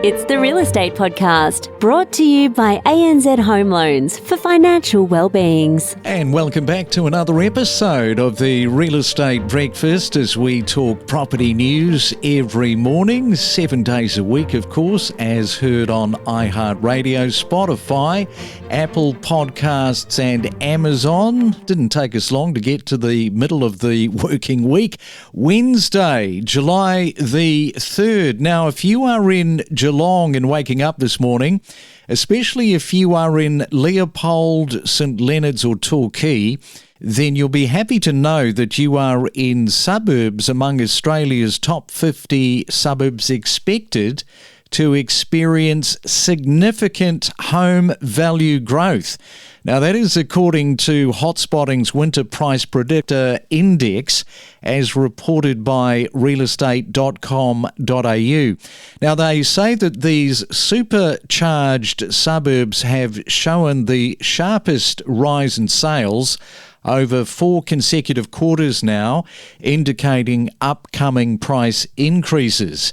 It's the Real Estate Podcast, brought to you by ANZ Home Loans for financial well-beings. And welcome back to another episode of the Real Estate Breakfast as we talk property news every morning, 7 days a week, of course, as heard on iHeartRadio, Spotify, Apple Podcasts and Amazon. Didn't take us long to get to the middle of the working week. Wednesday, July the 3rd. Now, if you are in Geelong and waking up this morning, especially if you are in Leopold, St Leonards or Torquay, then you'll be happy to know that you are in suburbs among Australia's top 50 suburbs expected to experience significant home value growth. Now, that is according to Hotspotting's Winter Price Predictor Index, as reported by realestate.com.au. Now, they say that these supercharged suburbs have shown the sharpest rise in sales over 4 consecutive quarters now, indicating upcoming price increases.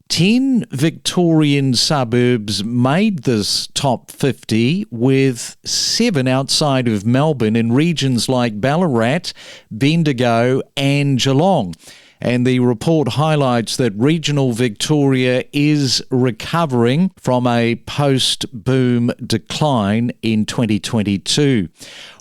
10 Victorian suburbs made this top 50, with 7 outside of Melbourne in regions like Ballarat, Bendigo and Geelong. And the report highlights that regional Victoria is recovering from a post-boom decline in 2022.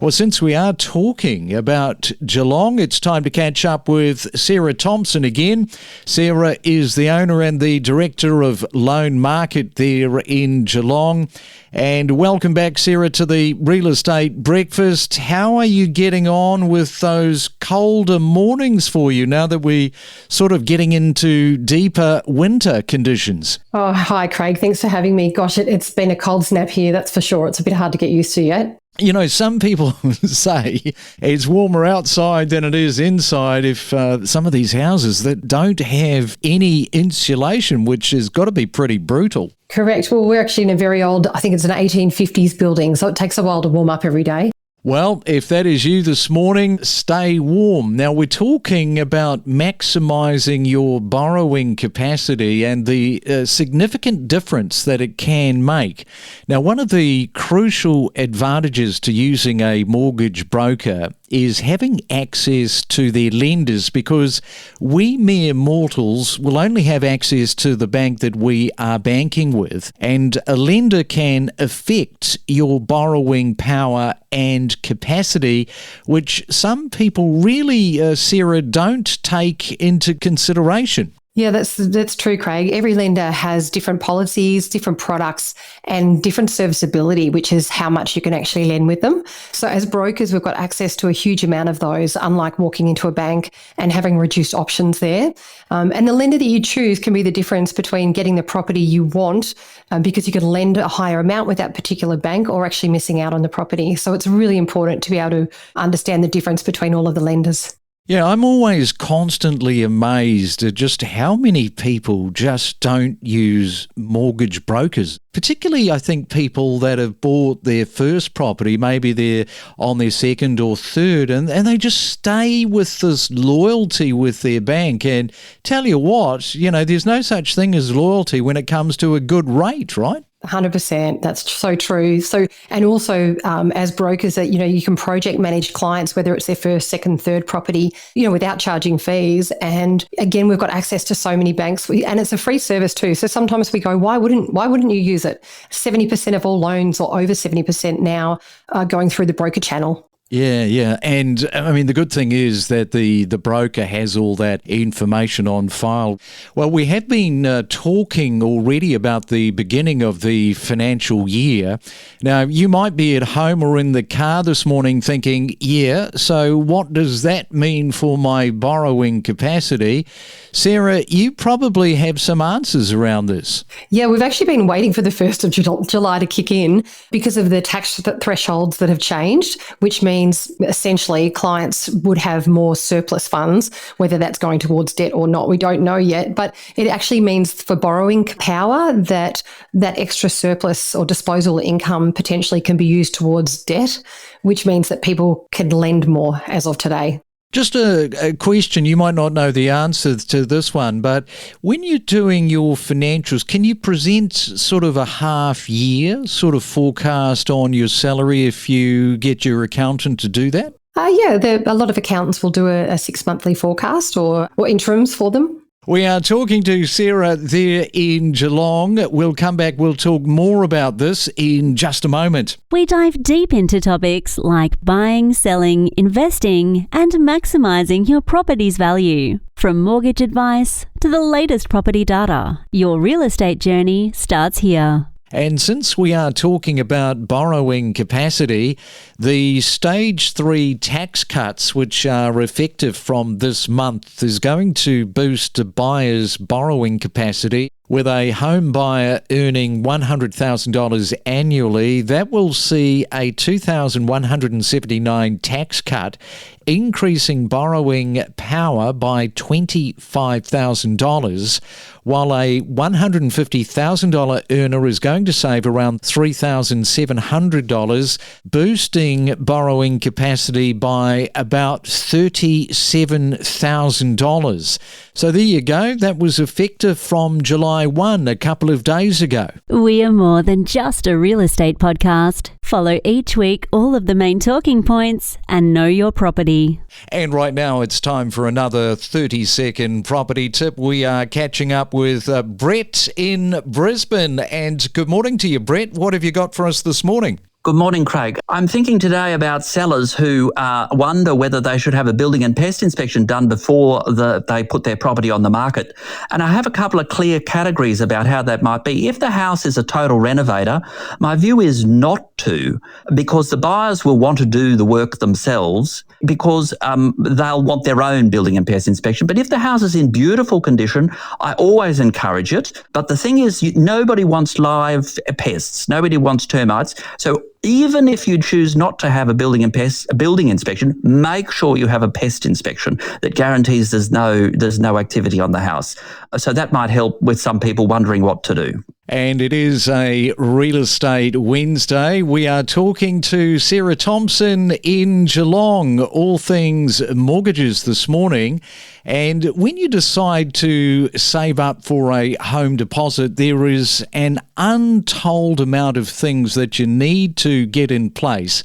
Well, since we are talking about Geelong, it's time to catch up with Sarah Thompson again. Sarah is the owner and the director of Loan Market there in Geelong. And welcome back, Sarah, to the Real Estate Breakfast. How are you getting on with those colder mornings for you now that we're sort of getting into deeper winter conditions? Oh, hi, Craig. Thanks for having me. Gosh, it's been a cold snap here, that's for sure. It's a bit hard to get used to yet. You know, some people say it's warmer outside than it is inside if some of these houses that don't have any insulation, which has got to be pretty brutal. Correct. Well, we're actually in a very old, I think it's an 1850s building, so it takes a while to warm up every day. Well, if that is you this morning, stay warm. Now, we're talking about maximising your borrowing capacity and the significant difference that it can make. Now, one of the crucial advantages to using a mortgage broker is having access to their lenders, because we mere mortals will only have access to the bank that we are banking with, and a lender can affect your borrowing power and capacity, which some people really, Sarah, don't take into consideration. Yeah, that's true, Craig. Every lender has different policies, different products, and different serviceability, which is how much you can actually lend with them. So as brokers, we've got access to a huge amount of those, unlike walking into a bank and having reduced options there. And the lender that you choose can be the difference between getting the property you want, because you can lend a higher amount with that particular bank, or actually missing out on the property. So it's really important to be able to understand the difference between all of the lenders. Yeah, I'm always constantly amazed at just how many people just don't use mortgage brokers. Particularly, I think, people that have bought their first property, maybe they're on their second or third, and they just stay with this loyalty with their bank. And tell you what, you know, there's no such thing as loyalty when it comes to a good rate, right? 100%. That's so true. So, and also as brokers, that, you know, you can project manage clients, whether it's their first, second, third property, you know, without charging fees. And again, we've got access to so many banks, and it's a free service too. So sometimes we go, why wouldn't you use it? 70% of all loans, or over 70% now, are going through the broker channel. Yeah. And I mean, the good thing is that the broker has all that information on file. Well, we have been talking already about the beginning of the financial year. Now, you might be at home or in the car this morning thinking, yeah, so what does that mean for my borrowing capacity? Sarah, you probably have some answers around this. Yeah, we've actually been waiting for the 1st of July to kick in because of the tax thresholds that have changed, which means essentially clients would have more surplus funds, whether that's going towards debt or not. We don't know yet, but it actually means for borrowing power that extra surplus or disposable income potentially can be used towards debt, which means that people can lend more as of today. Just a question, you might not know the answer to this one, but when you're doing your financials, can you present sort of a half year sort of forecast on your salary if you get your accountant to do that? A lot of accountants will do a 6-monthly forecast or interims for them. We are talking to Sarah there in Geelong. We'll come back, we'll talk more about this in just a moment. We dive deep into topics like buying, selling, investing, and maximising your property's value. From mortgage advice to the latest property data, your real estate journey starts here. And since we are talking about borrowing capacity, the Stage 3 tax cuts, which are effective from this month, is going to boost a buyer's borrowing capacity. With a home buyer earning $100,000 annually, that will see a $2,179 tax cut, increasing borrowing power by $25,000, while a $150,000 earner is going to save around $3,700, boosting borrowing capacity by about $37,000. So there you go. That was effective from July 1, a couple of days ago. We are more than just a real estate podcast. Follow each week all of the main talking points and know your property. And right now it's time for another 30-second property tip. We are catching up with Brett in Brisbane. And good morning to you, Brett. What have you got for us this morning? Good morning, Craig. I'm thinking today about sellers who wonder whether they should have a building and pest inspection done before they put their property on the market. And I have a couple of clear categories about how that might be. If the house is a total renovator, my view is not to, because the buyers will want to do the work themselves because they'll want their own building and pest inspection. But if the house is in beautiful condition, I always encourage it. But the thing is, nobody wants live pests. Nobody wants termites. So even if you choose not to have a building inspection, make sure you have a pest inspection that guarantees there's no activity on the house. So that might help with some people wondering what to do. And it is a Real Estate Wednesday. We are talking to Sarah Thompson in Geelong, all things mortgages this morning. And when you decide to save up for a home deposit, there is an untold amount of things that you need to get in place.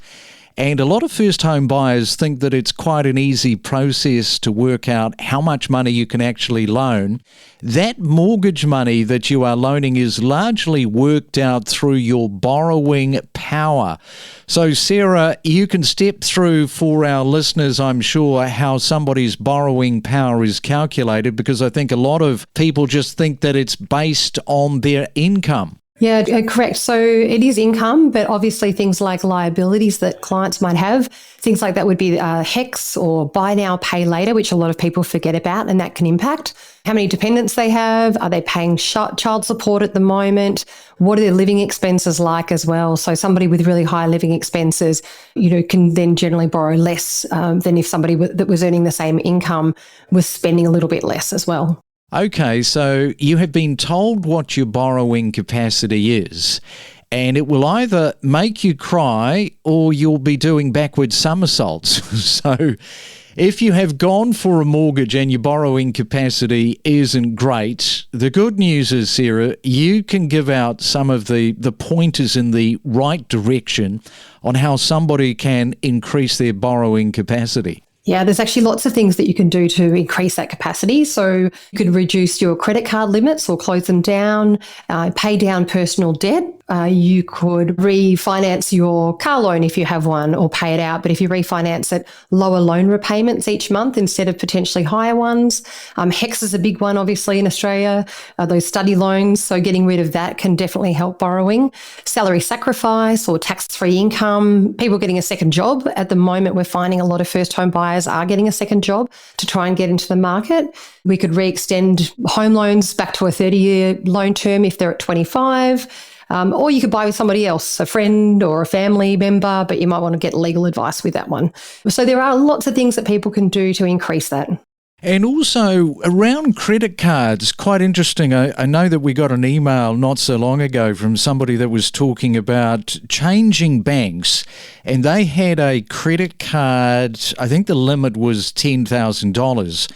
And a lot of first home buyers think that it's quite an easy process to work out how much money you can actually loan. That mortgage money that you are loaning is largely worked out through your borrowing power. So, Sarah, you can step through for our listeners, I'm sure, how somebody's borrowing power is calculated, because I think a lot of people just think that it's based on their income. Yeah, correct. So it is income, but obviously things like liabilities that clients might have, things like that would be HECS or buy now, pay later, which a lot of people forget about, and that can impact how many dependents they have. Are they paying child support at the moment? What are their living expenses like as well? So somebody with really high living expenses, can then generally borrow less than if somebody that was earning the same income was spending a little bit less as well. Okay, so you have been told what your borrowing capacity is, and it will either make you cry or you'll be doing backward somersaults. So if you have gone for a mortgage and your borrowing capacity isn't great, the good news is, Sarah, you can give out some of the pointers in the right direction on how somebody can increase their borrowing capacity. Yeah, there's actually lots of things that you can do to increase that capacity. So you could reduce your credit card limits or close them down, pay down personal debt. You could refinance your car loan if you have one or pay it out. But if you refinance it, lower loan repayments each month instead of potentially higher ones. HECS is a big one, obviously, in Australia, those study loans. So getting rid of that can definitely help borrowing. Salary sacrifice or tax-free income. People getting a second job. At the moment, we're finding a lot of first home buyers are getting a second job to try and get into the market. We could re-extend home loans back to a 30-year loan term if they're at 25. Or you could buy with somebody else, a friend or a family member, but you might want to get legal advice with that one. So there are lots of things that people can do to increase that. And also around credit cards, quite interesting. I know that we got an email not so long ago from somebody that was talking about changing banks, and they had a credit card, I think the limit was $10,000.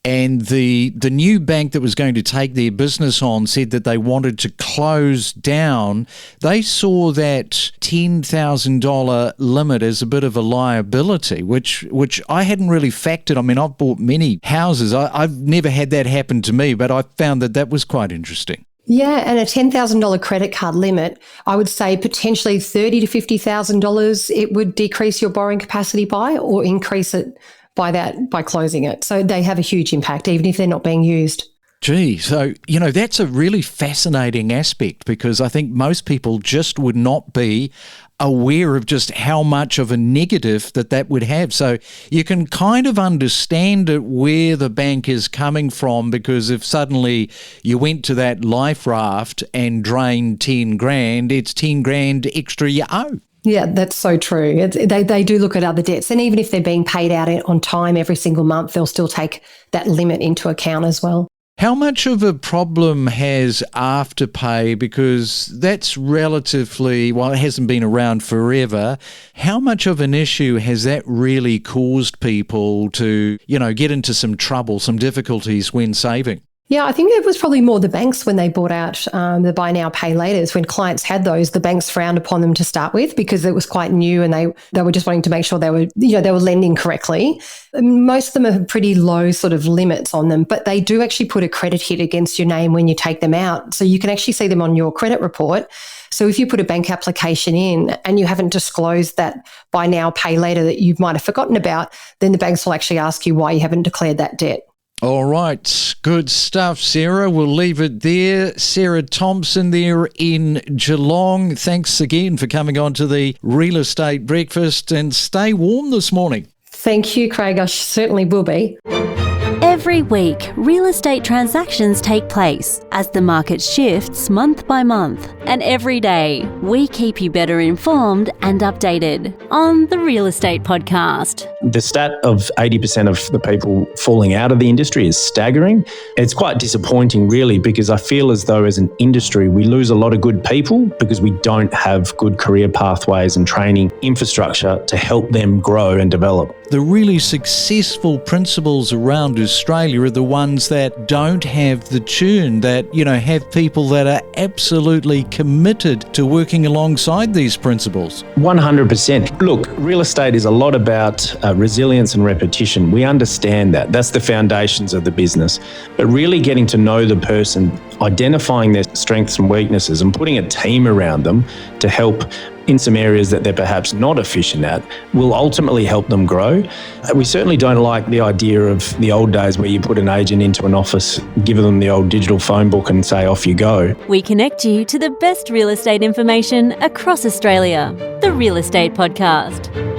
And the new bank that was going to take their business on said that they wanted to close down. They saw that $10,000 limit as a bit of a liability, which I hadn't really factored. I mean, I've bought many houses. I've never had that happen to me, but I found that was quite interesting. Yeah, and a $10,000 credit card limit, I would say potentially $30,000 to $50,000, it would decrease your borrowing capacity by, or increase it by closing it. So they have a huge impact, even if they're not being used. Gee, so, that's a really fascinating aspect, because I think most people just would not be aware of just how much of a negative that would have. So you can kind of understand it where the bank is coming from, because if suddenly you went to that life raft and drained 10 grand, it's 10 grand extra you owe. Yeah, that's so true. They do look at other debts, and even if they're being paid out on time every single month, they'll still take that limit into account as well. How much of a problem has Afterpay, because that's relatively, it hasn't been around forever, how much of an issue has that really caused people to, get into some trouble, some difficulties when saving? Yeah, I think it was probably more the banks when they bought out the buy now, pay laters. When clients had those, the banks frowned upon them to start with because it was quite new, and they were just wanting to make sure they were lending correctly. Most of them have pretty low sort of limits on them, but they do actually put a credit hit against your name when you take them out. So you can actually see them on your credit report. So if you put a bank application in and you haven't disclosed that buy now, pay later that you might have forgotten about, then the banks will actually ask you why you haven't declared that debt. All right, good stuff, Sarah. We'll leave it there. Sarah Thompson there in Geelong. Thanks again for coming on to the Real Estate Breakfast, and stay warm this morning. Thank you, Craig. I certainly will be. Every week, real estate transactions take place as the market shifts month by month. And every day, we keep you better informed and updated on the Real Estate Podcast. The stat of 80% of the people falling out of the industry is staggering. It's quite disappointing, really, because I feel as though as an industry, we lose a lot of good people because we don't have good career pathways and training infrastructure to help them grow and develop. The really successful principals around Australia are the ones that don't have the churn, that, have people that are absolutely committed to working alongside these principals. 100%. Look, real estate is a lot about resilience and repetition. We understand that. That's the foundations of the business. But really getting to know the person, identifying their strengths and weaknesses, and putting a team around them to help in some areas that they're perhaps not efficient at will ultimately help them grow. We certainly don't like the idea of the old days where you put an agent into an office, give them the old digital phone book and say, off you go. We connect you to the best real estate information across Australia. The Real Estate Podcast.